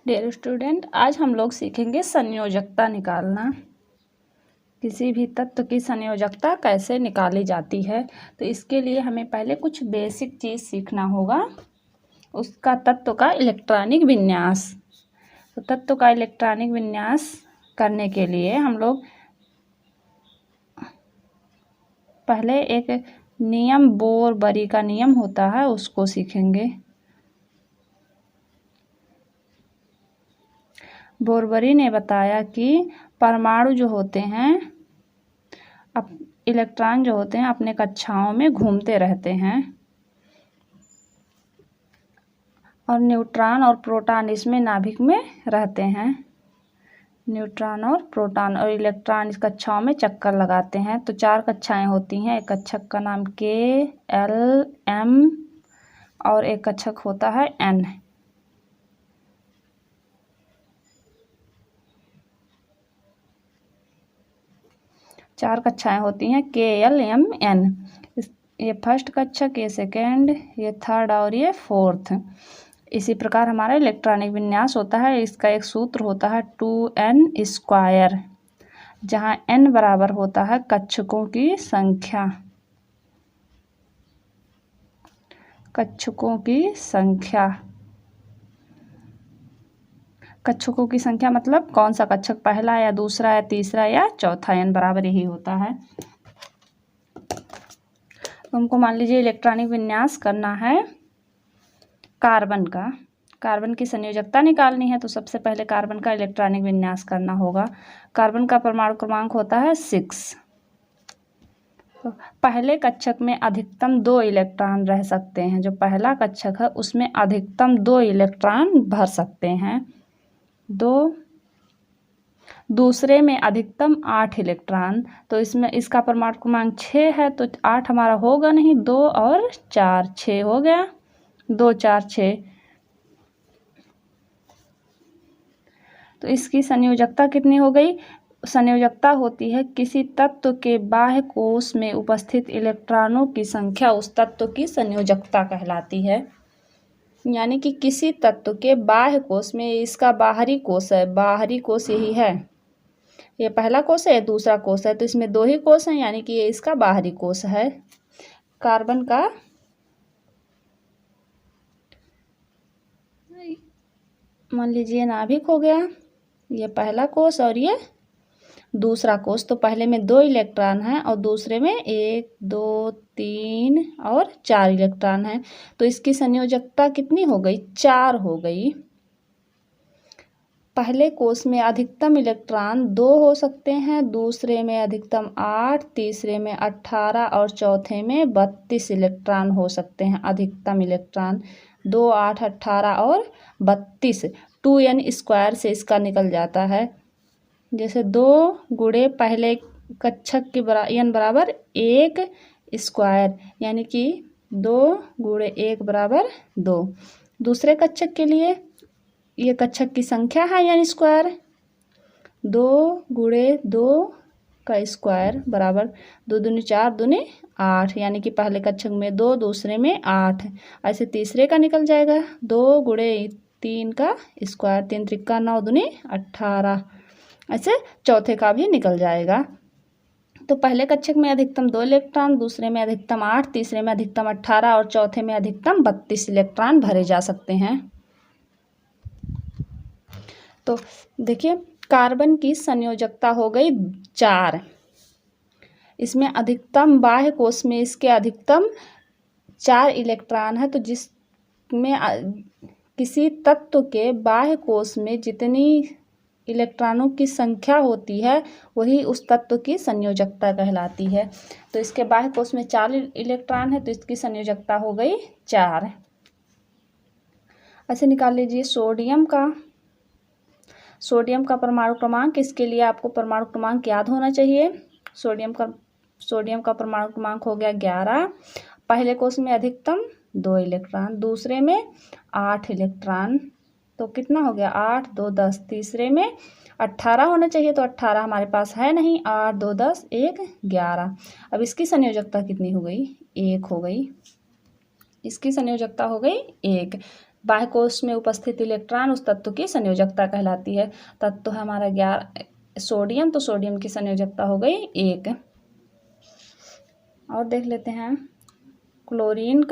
Dear student, आज हम लोग सीखेंगे संयोजकता निकालना। किसी भी तत्व की संयोजकता कैसे निकाली जाती है। तो इसके लिए हमें पहले कुछ बेसिक चीज़ सीखना होगा। उसका तत्व का इलेक्ट्रॉनिक विन्यास। तो तत्व का इलेक्ट्रॉनिक विन्यास करने के लिए हम लोग पहले एक नियम, बोर-बरी का नियम होता है, उसको सीखेंगे। बोरबरी ने बताया कि परमाणु जो होते हैं, इलेक्ट्रॉन जो होते हैं अपने कक्षाओं में घूमते रहते हैं और न्यूट्रॉन और प्रोटॉन इसमें नाभिक में रहते हैं। न्यूट्रॉन और प्रोटॉन और इलेक्ट्रॉन इस कक्षाओं में चक्कर लगाते हैं। तो 4 कक्षाएं होती हैं। एक कक्षक का नाम K, L, M और एक कक्षक होता है N। चार कक्षाएं होती हैं K, L, M, N। ये फर्स्ट कक्षक, ये सेकेंड, ये थर्ड और ये फोर्थ। इसी प्रकार हमारा इलेक्ट्रॉनिक विन्यास होता है। इसका एक सूत्र होता है 2n², जहाँ n बराबर होता है कक्षकों की संख्या। कक्षकों की संख्या, कक्षकों की संख्या मतलब कौन सा कक्षक, पहला या दूसरा या तीसरा या चौथा, n बराबर यही होता है। तो हमको मान लीजिए इलेक्ट्रॉनिक विन्यास करना है कार्बन का। कार्बन की संयोजकता निकालनी है, तो सबसे पहले कार्बन का इलेक्ट्रॉनिक विन्यास करना होगा। कार्बन का परमाणु क्रमांक होता है 6। तो पहले कक्षक में अधिकतम 2 इलेक्ट्रॉन रह सकते हैं। जो पहला कक्षक है उसमें अधिकतम 2 इलेक्ट्रॉन भर सकते हैं, 2। दूसरे में अधिकतम 8 इलेक्ट्रॉन। तो इसमें इसका परमाणु क्रमांक 6 है, तो 8 हमारा होगा नहीं, 2 और 4, 6 हो गया, 2, 4, 6। तो इसकी संयोजकता कितनी हो गई? संयोजकता होती है किसी तत्व के बाह्य कोश में उपस्थित इलेक्ट्रॉनों की संख्या उस तत्व की संयोजकता कहलाती है। यानी कि किसी तत्व के बाह्य कोश में, इसका बाहरी कोश है, बाहरी कोश यही है, ये पहला कोश है, दूसरा कोश है, तो इसमें 2 ही कोश हैं, यानी कि ये इसका बाहरी कोश है। कार्बन का मान लीजिए नाभिक हो गया, ये पहला कोश और ये दूसरा कोश। तो पहले में 2 इलेक्ट्रॉन हैं और दूसरे में 1, 2, 3 और 4 इलेक्ट्रॉन हैं। तो इसकी संयोजकता कितनी हो गई? 4 हो गई। पहले कोश में अधिकतम इलेक्ट्रॉन 2 हो सकते हैं, दूसरे में अधिकतम 8, तीसरे में 18 और चौथे में 32 इलेक्ट्रॉन हो सकते हैं। अधिकतम इलेक्ट्रॉन 2, 8, 18 और 32। 2n² से इसका निकल जाता है। जैसे 2 गुणे पहले कक्षक की n बराबर 1², यानी कि 2 गुणे 1 बराबर 2। दूसरे कक्षक के लिए ये कक्षक की संख्या है यानी स्क्वायर, 2 गुणे 2 का स्क्वायर बराबर 2 दूनी 4, दूनी 8, यानी कि पहले कक्षक में 2, दूसरे में 8। ऐसे तीसरे का निकल जाएगा 2 गुणे 3 का स्क्वायर, 3 त्रिका 9, दूनी 18। ऐसे चौथे का भी निकल जाएगा। तो पहले कक्षक में अधिकतम 2 इलेक्ट्रॉन, दूसरे में अधिकतम 8, तीसरे में अधिकतम 18 और चौथे में अधिकतम 32 इलेक्ट्रॉन भरे जा सकते हैं। तो देखिए कार्बन की संयोजकता हो गई 4। इसमें अधिकतम बाह्य कोश में इसके अधिकतम 4 इलेक्ट्रॉन है। तो जिसमें किसी तत्व के बाह्य कोश में जितनी इलेक्ट्रॉनों की संख्या होती है वही उस तत्व की संयोजकता कहलाती है। तो इसके बाह्य कोश में 4 इलेक्ट्रॉन है, तो इसकी संयोजकता हो गई 4। ऐसे निकाल लीजिए सोडियम का परमाणु क्रमांक। इसके लिए आपको परमाणु क्रमांक याद होना चाहिए। सोडियम का परमाणु क्रमांक हो गया 11। पहले कोश में अधिकतम 2 इलेक्ट्रॉन, दूसरे में 8 इलेक्ट्रॉन, तो कितना हो गया 8, 2, 10। तीसरे में 18 होना चाहिए, तो 18 हमारे पास है नहीं, 8, 2, 10, 1, 11। अब इसकी संयोजकता कितनी हो गई? 1 हो गई। इसकी संयोजकता हो गई 1। बाह्य कोश में उपस्थित इलेक्ट्रॉन उस तत्व की संयोजकता कहलाती है। तत्व है हमारा 11 सोडियम, तो सोडियम की संयोजकता हो गई 1। और देख लेते हैं क्लोरीन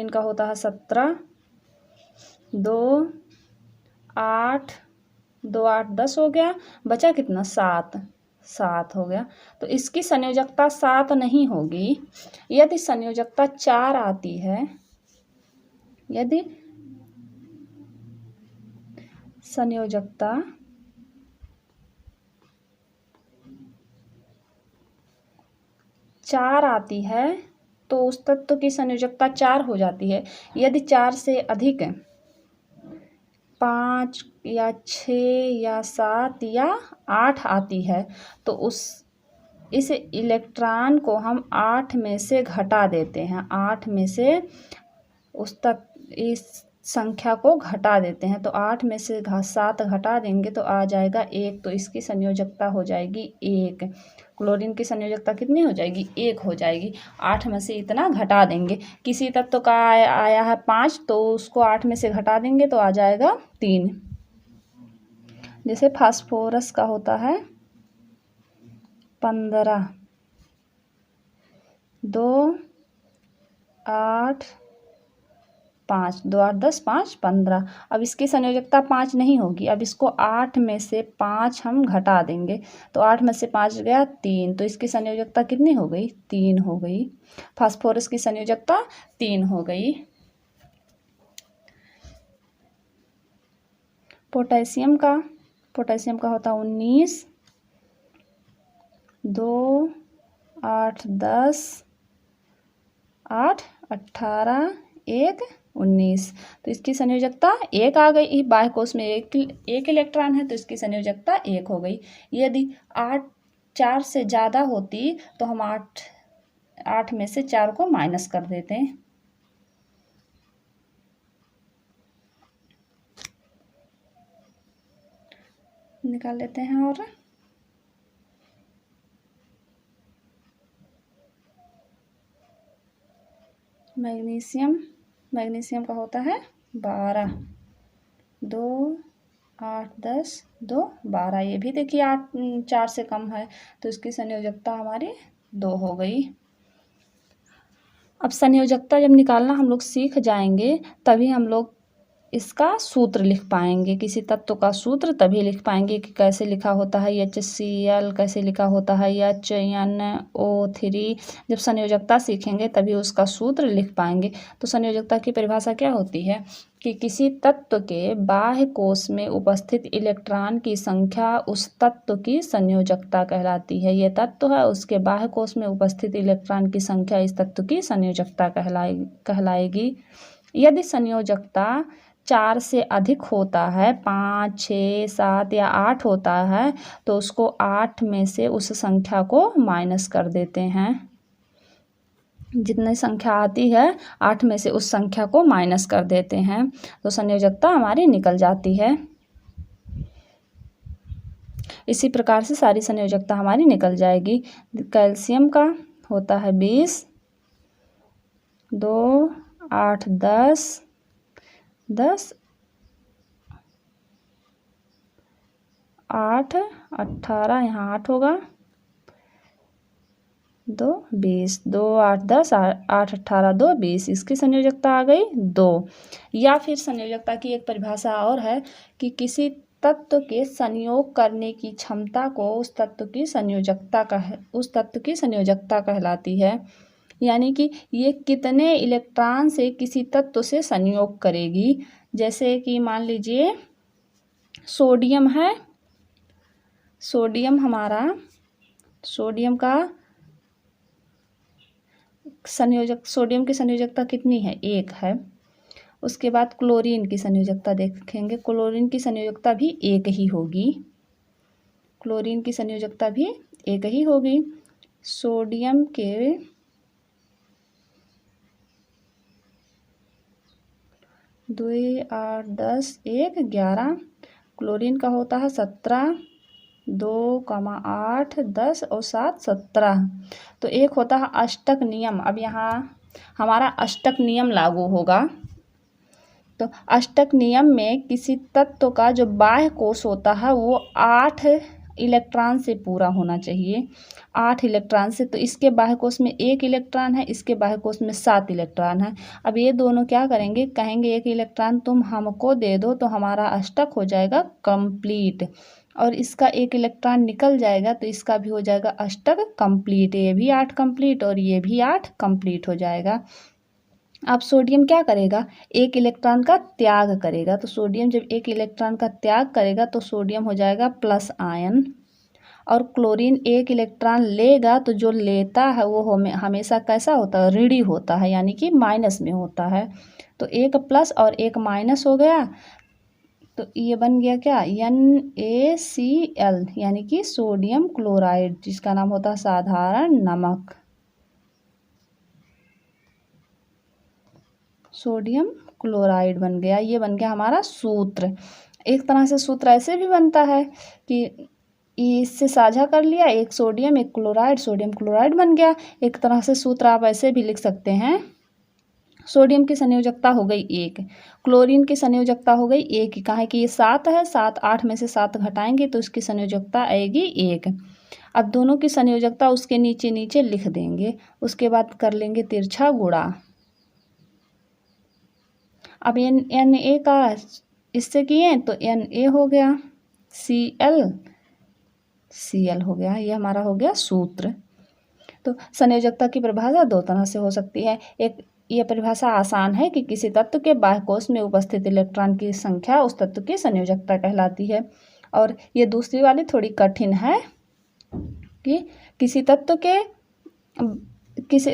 का होता है 17, 2 8 2 8 10 हो गया, बचा कितना 7 हो गया। तो इसकी संयोजकता 7 नहीं होगी। यदि संयोजकता 4 आती है, यदि संयोजकता 4 आती है तो उस तत्व की संयोजकता 4 हो जाती है। यदि 4 से अधिक 5 या 6 या 7 या 8 आती है तो इस इलेक्ट्रॉन को हम 8 में से घटा देते हैं। 8 में से इस संख्या को घटा देते हैं, तो 8 में से 7 घटा देंगे तो आ जाएगा 1, तो इसकी संयोजकता हो जाएगी 1। क्लोरीन की संयोजकता कितनी हो जाएगी 1 हो जाएगी। 8 में से इतना घटा देंगे। किसी तत्व का आया है 5 तो उसको 8 में से घटा देंगे तो आ जाएगा 3। जैसे फास्फोरस का होता है 15, 2 8 5, 2 8 10 5 15। अब इसकी संयोजकता 5 नहीं होगी। अब इसको 8 में से 5 हम घटा देंगे तो 8 में से 5 गया 3, तो इसकी संयोजकता कितनी हो गई 3 हो गई। फास्फोरस की संयोजकता 3 हो गई। पोटेशियम का होता 19, 2 8 10 8 18 1 19, तो इसकी संयोजकता 1 आ गई। बाह्य कोश में एक इलेक्ट्रॉन है तो इसकी संयोजकता 1 हो गई। यदि 4 से ज़्यादा होती तो हम 8 में से 4 को माइनस कर देते हैं। निकाल लेते हैं। और मैग्नीशियम का होता है 12, 2 8 10 2 12। ये भी देखिए 4 से कम है तो इसकी संयोजकता हमारी 2 हो गई। अब संयोजकता जब निकालना हम लोग सीख जाएंगे तभी हम लोग इसका सूत्र लिख पाएंगे। किसी तत्व का सूत्र तभी लिख पाएंगे कि कैसे लिखा होता है HCl, कैसे लिखा होता है HNO3। जब संयोजकता सीखेंगे तभी उसका सूत्र लिख पाएंगे। तो संयोजकता की परिभाषा क्या होती है कि किसी तत्व के बाह्य कोश में उपस्थित इलेक्ट्रॉन की संख्या उस तत्व की संयोजकता कहलाती है। ये तत्व है, उसके बाह्य कोश में उपस्थित इलेक्ट्रॉन की संख्या इस तत्व की संयोजकता कहलाएगी। यदि संयोजकता 4 से अधिक होता है, 5 6 7 या 8 होता है तो उसको 8 में से उस संख्या को माइनस कर देते हैं। जितनी संख्या आती है 8 में से उस संख्या को माइनस कर देते हैं तो संयोजकता हमारी निकल जाती है। इसी प्रकार से सारी संयोजकता हमारी निकल जाएगी। कैल्शियम का होता है 20, 2 8 10 8 18, यहाँ 8 होगा, 2 20, 2 8 10 8 18 2 20। इसकी संयोजकता आ गई 2। या फिर संयोजकता की एक परिभाषा और है कि किसी तत्व के संयोग करने की क्षमता को उस तत्व की संयोजकता कहलाती है। यानी कि ये कितने इलेक्ट्रॉन से किसी तत्व से संयोग करेगी। जैसे कि मान लीजिए सोडियम है, सोडियम की संयोजकता कितनी है 1 है। उसके बाद क्लोरीन की संयोजकता देखेंगे। क्लोरीन की संयोजकता भी 1 ही होगी। सोडियम के 2 8 10 1 11। क्लोरीन का होता है 17, 2 8 10 और 7 17। तो एक होता है अष्टक नियम। अब यहाँ हमारा अष्टक नियम लागू होगा। तो अष्टक नियम में किसी तत्व का जो बाह्य कोश होता है वो 8 इलेक्ट्रॉन से पूरा होना चाहिए, 8 इलेक्ट्रॉन से। तो इसके बाह्य कोश में 1 इलेक्ट्रॉन है, इसके बाह्य कोश में 7 इलेक्ट्रॉन है। अब ये दोनों क्या करेंगे, कहेंगे 1 इलेक्ट्रॉन तुम हमको दे दो, तो हमारा अष्टक हो जाएगा कंप्लीट। और इसका 1 इलेक्ट्रॉन निकल जाएगा तो इसका भी हो जाएगा अष्टक कंप्लीट। ये भी 8 कंप्लीट और ये भी 8 कंप्लीट हो जाएगा। अब सोडियम क्या करेगा, 1 इलेक्ट्रॉन का त्याग करेगा। तो सोडियम जब 1 इलेक्ट्रॉन का त्याग करेगा तो सोडियम हो जाएगा प्लस आयन। और क्लोरीन 1 इलेक्ट्रॉन लेगा तो जो लेता है वो हमेशा कैसा होता है, ऋणी होता है, यानी कि माइनस में होता है। तो 1 प्लस और 1 माइनस हो गया, तो ये बन गया क्या, NaCl, यानी कि सोडियम क्लोराइड, जिसका नाम होता है साधारण नमक। सोडियम क्लोराइड बन गया। ये बन गया हमारा सूत्र। एक तरह से सूत्र ऐसे भी बनता है कि इससे साझा कर लिया, एक सोडियम एक क्लोराइड, सोडियम क्लोराइड बन गया। एक तरह से सूत्र आप ऐसे भी लिख सकते हैं, सोडियम की संयोजकता हो गई 1, क्लोरीन की संयोजकता हो गई 1, कहा है कि ये 7 है, 7 8 में से 7 घटाएंगे तो इसकी संयोजकता आएगी 1। अब दोनों की संयोजकता उसके नीचे नीचे लिख देंगे, उसके बाद कर लेंगे तिरछा गुणा। अब Na का इससे किए तो Na हो गया, Cl हो गया। ये हमारा हो गया सूत्र। तो संयोजकता की परिभाषा 2 तरह से हो सकती है। एक ये परिभाषा आसान है कि किसी तत्व के बाह्य कोश में उपस्थित इलेक्ट्रॉन की संख्या उस तत्व की संयोजकता कहलाती है। और ये दूसरी वाली थोड़ी कठिन है कि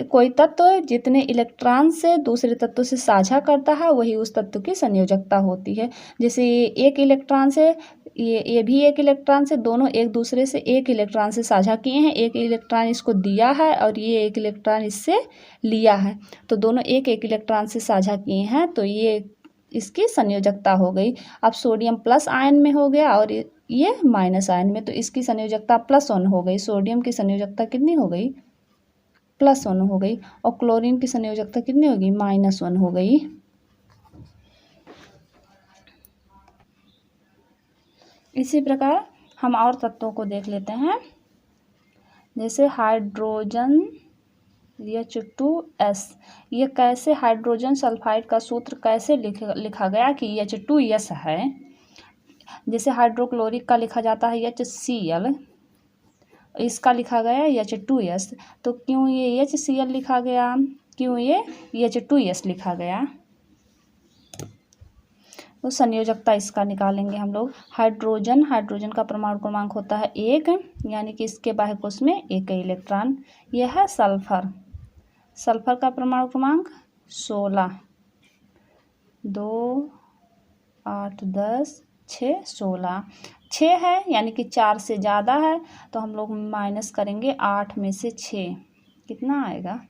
कोई तत्व जितने इलेक्ट्रॉन से दूसरे तत्व से साझा करता है वही उस तत्व की संयोजकता होती है। जैसे ये 1 इलेक्ट्रॉन से, ये भी 1 इलेक्ट्रॉन से, दोनों एक दूसरे से 1 इलेक्ट्रॉन से साझा किए हैं, 1 इलेक्ट्रॉन इसको दिया है और ये 1 इलेक्ट्रॉन इससे लिया है, तो दोनों 1 1 इलेक्ट्रॉन से साझा किए हैं, तो ये इसकी संयोजकता हो गई। अब सोडियम प्लस आयन में हो गया और ये माइनस आयन में, तो इसकी संयोजकता +1 हो गई। सोडियम की संयोजकता कितनी हो गई, +1 हो गई। और क्लोरीन की संयोजकता कितनी होगी, -1 हो गई। इसी प्रकार हम और तत्वों को देख लेते हैं, जैसे हाइड्रोजन H2S। ये कैसे, हाइड्रोजन सल्फाइड का सूत्र कैसे लिखा गया कि H2S है। जैसे हाइड्रोक्लोरिक का लिखा जाता है HCl, इसका लिखा गया H2S। तो क्यों ये HCl लिखा गया, क्यों ये H2S लिखा गया, तो संयोजकता इसका निकालेंगे हम लोग। हाइड्रोजन का परमाणु क्रमांक होता है 1, यानी कि इसके बाह्य कोश में 1 इलेक्ट्रॉन। यह है सल्फर का परमाणु क्रमांक 16, 2 8 10 6 16, 6 है, यानी कि 4 से ज़्यादा है, तो हम लोग माइनस करेंगे 8 में से 6, कितना आएगा,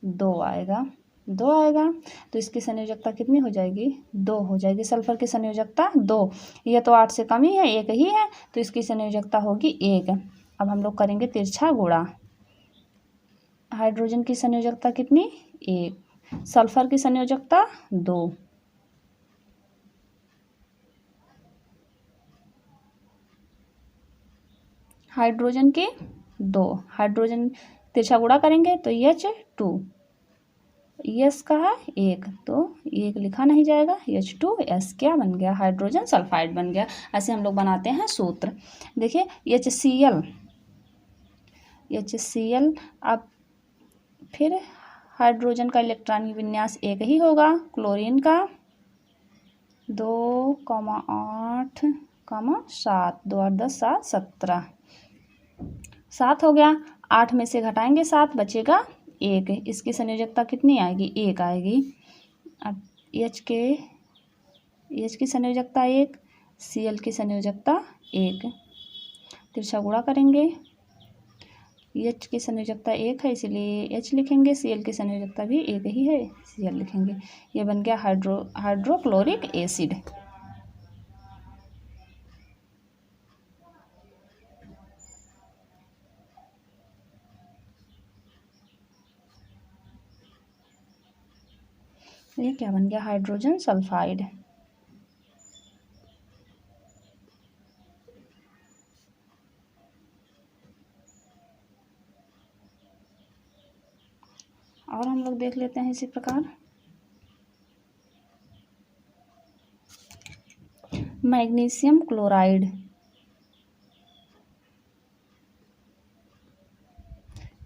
2 आएगा, 2 आएगा। तो इसकी संयोजकता कितनी हो जाएगी, 2 हो जाएगी। सल्फर की संयोजकता 2, ये तो 8 से कम ही है, 1 ही है, तो इसकी संयोजकता होगी 1। अब हम लोग करेंगे तिरछा गुणा। हाइड्रोजन की संयोजकता कितनी, 1, सल्फर की संयोजकता 2, हाइड्रोजन के 2, हाइड्रोजन तिरछा गुणा करेंगे तो H2, यस का है 1, तो 1 लिखा नहीं जाएगा, H2S क्या बन गया, हाइड्रोजन सल्फाइड बन गया। ऐसे हम लोग बनाते हैं सूत्र। देखिए HCl, अब फिर हाइड्रोजन का इलेक्ट्रॉनिक विन्यास 1 ही होगा, क्लोरीन का 2, 8, 7, 2 8 10 7 17, 7 हो गया। 8 में से घटाएंगे 7, बचेगा 1, इसकी संयोजकता कितनी आएगी, 1 आएगी। अब H की संयोजकता 1, Cl की संयोजकता 1, तिरछा गुणा करेंगे। H की संयोजकता 1 है इसलिए H लिखेंगे, Cl की संयोजकता भी 1 ही है, Cl लिखेंगे। ये बन गया हाइड्रोक्लोरिक एसिड। ये क्या बन गया, हाइड्रोजन सल्फाइड। और हम लोग देख लेते हैं इसी प्रकार मैग्नीशियम क्लोराइड,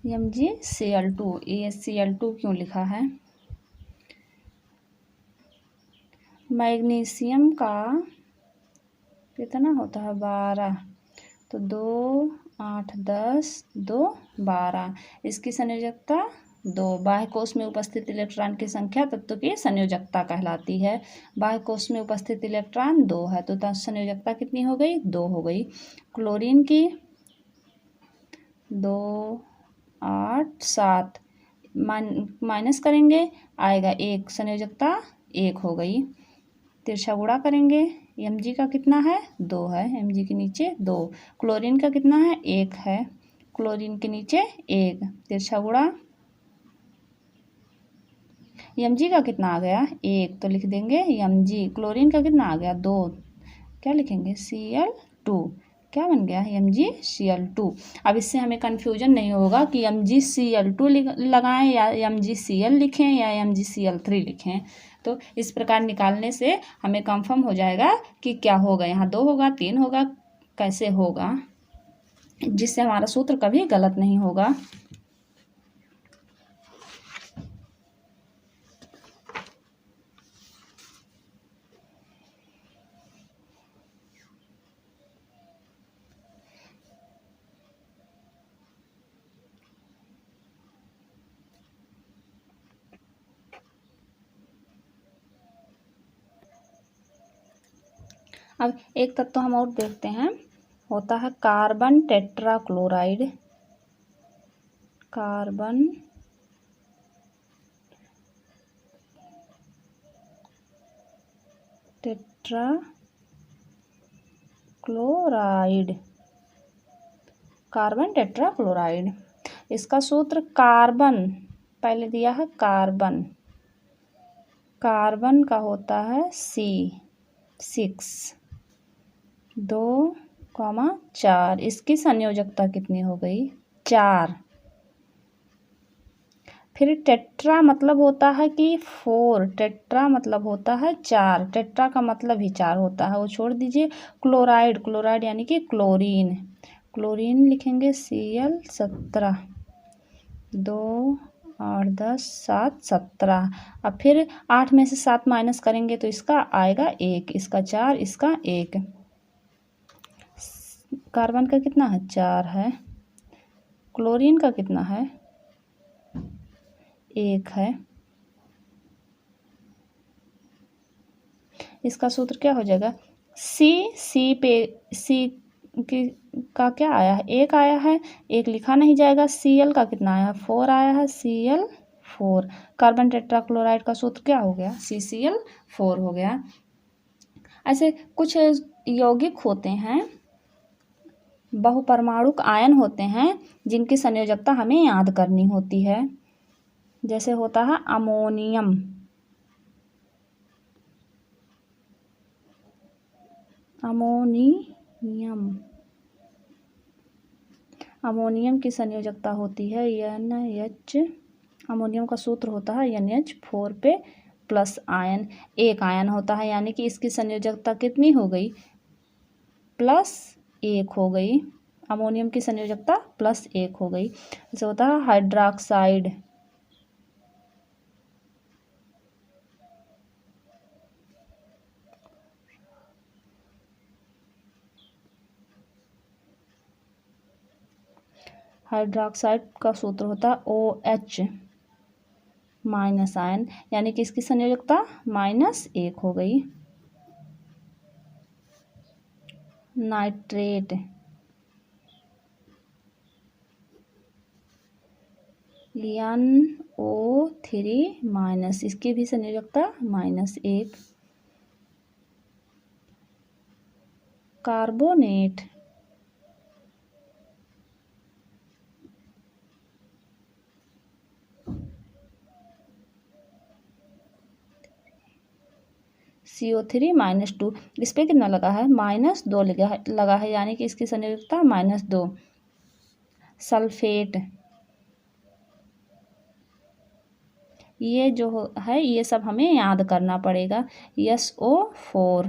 MgCl2। ये Cl2 क्यों लिखा है? मैग्नीशियम का कितना होता है, 12, तो 2, 8, 10, 2, 12। इसकी संयोजकता 2। बाह्य कोश में उपस्थित इलेक्ट्रॉन की संख्या तत्व की संयोजकता कहलाती है। बाह्य कोश में उपस्थित इलेक्ट्रॉन 2 है, तो संयोजकता कितनी हो गई, 2 हो गई। क्लोरीन की 2, 8, 7 माइनस करेंगे आएगा 1, संयोजकता 1 हो गई। तिरछा गुणा करेंगे, Mg का कितना है, 2 है, Mg के नीचे 2। क्लोरीन का कितना है, 1 है, क्लोरीन के नीचे 1, तिरछा गुणा। Mg का कितना आ गया, 1, तो लिख देंगे Mg। क्लोरीन का कितना आ गया, 2, क्या लिखेंगे, Cl2। क्या बन गया, MgCl2। अब इससे हमें कन्फ्यूजन नहीं होगा कि MgCl2 लगाएं या MgCl लिखें या MgCl3 लिखें। तो इस प्रकार निकालने से हमें कंफर्म हो जाएगा कि क्या होगा, यहाँ 2 होगा, 3 होगा, कैसे होगा, जिससे हमारा सूत्र कभी गलत नहीं होगा। अब एक तत्व हम और देखते हैं, होता है carbon tetrachloride. Carbon tetrachloride, carbon tetrachloride. इसका सूत्र कार्बन, पहले दिया है कार्बन, कार्बन का होता है C6, 2, 4। इसकी संयोजकता कितनी हो गई, 4। फिर टेट्रा मतलब होता है कि 4, टेट्रा मतलब होता है 4, टेट्रा का मतलब ही 4 होता है, वो छोड़ दीजिए। क्लोराइड, क्लोराइड यानी कि क्लोरीन, क्लोरीन लिखेंगे Cl17, 2, 8, 10, 7, 17। अब फिर 8 में से 7 माइनस करेंगे तो इसका आएगा 1, इसका 4, इसका 1। कार्बन का कितना है, 4 है, क्लोरीन का कितना है, 1 है। इसका सूत्र क्या हो जाएगा, सी पे सी का क्या आया है, 1 आया है, 1 लिखा नहीं जाएगा। Cl का कितना आया है, 4 आया है, Cl4। कार्बन टेट्राक्लोराइड का सूत्र क्या हो गया, CCl4 हो गया। ऐसे कुछ यौगिक होते हैं, बहुपरमाणुक आयन होते हैं, जिनकी संयोजकता हमें याद करनी होती है। जैसे होता है अमोनियम, अमोनियम की संयोजकता होती है NH। अमोनियम का सूत्र होता है NH4 पे प्लस आयन, 1 आयन होता है, यानी कि इसकी संयोजकता कितनी हो गई, +1 हो गई। अमोनियम की संयोजकता +1 हो गई। जैसे होता है हाइड्रोक्साइड, हाइड्रोक्साइड का सूत्र होता है OH माइनस आयन, यानी कि इसकी संयोजकता -1 हो गई। नाइट्रेट, NO3-, इसकी भी संयोजकता -1। कार्बोनेट, CO3 -2, इस पर कितना लगा है -2 लगा है, यानी कि इसकी संयोजकता -2। सल्फेट, ये जो है ये सब हमें याद करना पड़ेगा। SO4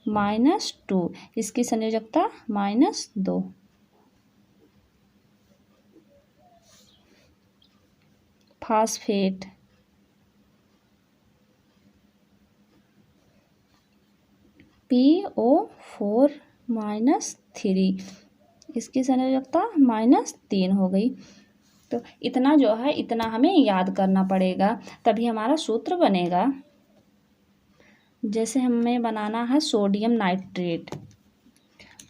-2, इसकी संयोजकता -2। फास्फेट, PO4 -3, इसकी संयोजकता -3 हो गई। तो इतना जो है इतना हमें याद करना पड़ेगा, तभी हमारा सूत्र बनेगा। जैसे हमें बनाना है सोडियम नाइट्रेट,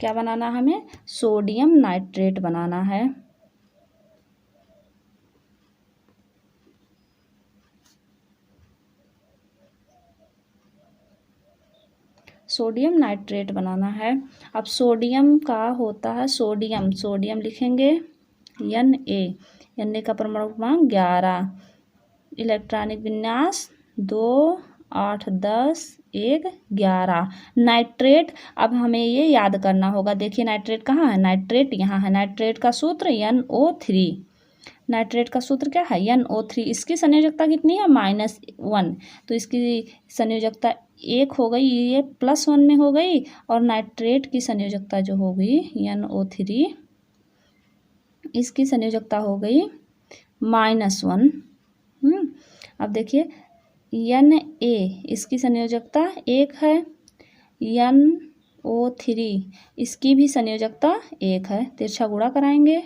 क्या बनाना है हमें सोडियम नाइट्रेट बनाना है। सोडियम नाइट्रेट बनाना है। अब सोडियम का होता है सोडियम लिखेंगे Na का परमाणु क्रमांक 11, इलेक्ट्रॉनिक विन्यास 2 8 10 1 11। नाइट्रेट, अब हमें ये याद करना होगा। देखिए नाइट्रेट कहाँ है, नाइट्रेट यहाँ है। नाइट्रेट का सूत्र NO3, नाइट्रेट का सूत्र क्या है NO3। इसकी संयोजकता कितनी है -1, तो इसकी संयोजकता 1 हो गई, ये +1 में हो गई। और नाइट्रेट की संयोजकता जो हो गई NO3, इसकी संयोजकता हो गई -1। अब देखिए Na, इसकी संयोजकता 1 है। NO3, इसकी भी संयोजकता 1 है। तिरछा गुणा कराएंगे,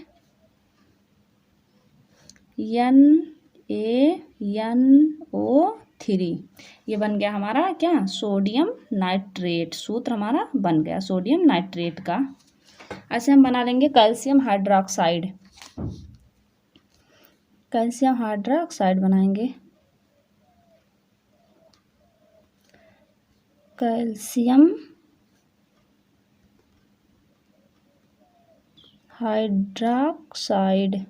NaNO3, ये बन गया हमारा क्या सोडियम नाइट्रेट। सूत्र हमारा बन गया सोडियम नाइट्रेट का। ऐसे हम बना लेंगे कैल्शियम हाइड्रोक्साइड। कैल्शियम हाइड्रोक्साइड बनाएंगे। कैल्शियम हाइड्रोक्साइड,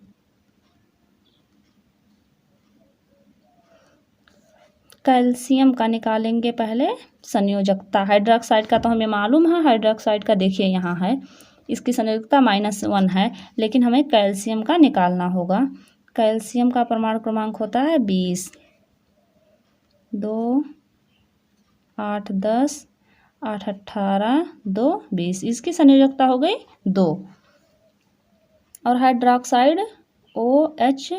कैल्शियम का निकालेंगे पहले संयोजकता। हाइड्रोक्साइड का तो हमें मालूम है, हाइड्रोक्साइड का देखिए यहाँ है, इसकी संयोजकता -1 है, लेकिन हमें कैल्शियम का निकालना होगा। कैल्शियम का परमाणु क्रमांक होता है 20, 2 8 10 8 18 2 20, इसकी संयोजकता हो गई 2। और हाइड्रोक्साइड OH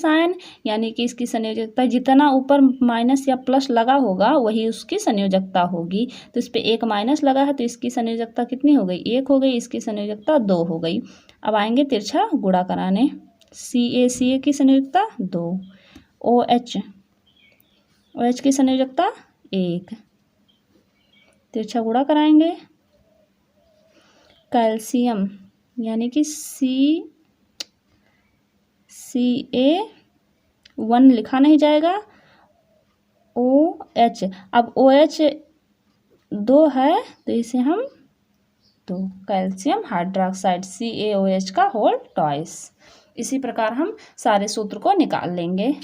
आयन, यानी कि इसकी संयोजकता जितना ऊपर माइनस या प्लस लगा होगा वही उसकी संयोजकता होगी। तो इस पर 1 माइनस लगा है, तो इसकी संयोजकता कितनी हो गई 1 हो गई, इसकी संयोजकता 2 हो गई। अब आएंगे तिरछा गुणा कराने। Ca की संयोजकता 2, OH की संयोजकता 1, तिरछा गुणा कराएंगे। कैल्शियम यानी कि Ca1 लिखा नहीं जाएगा, OH, अब OH 2 है तो इसे हम 2, कैल्शियम हाइड्रोक्साइड CaOH का होल ट्वाइस। इसी प्रकार हम सारे सूत्र को निकाल लेंगे।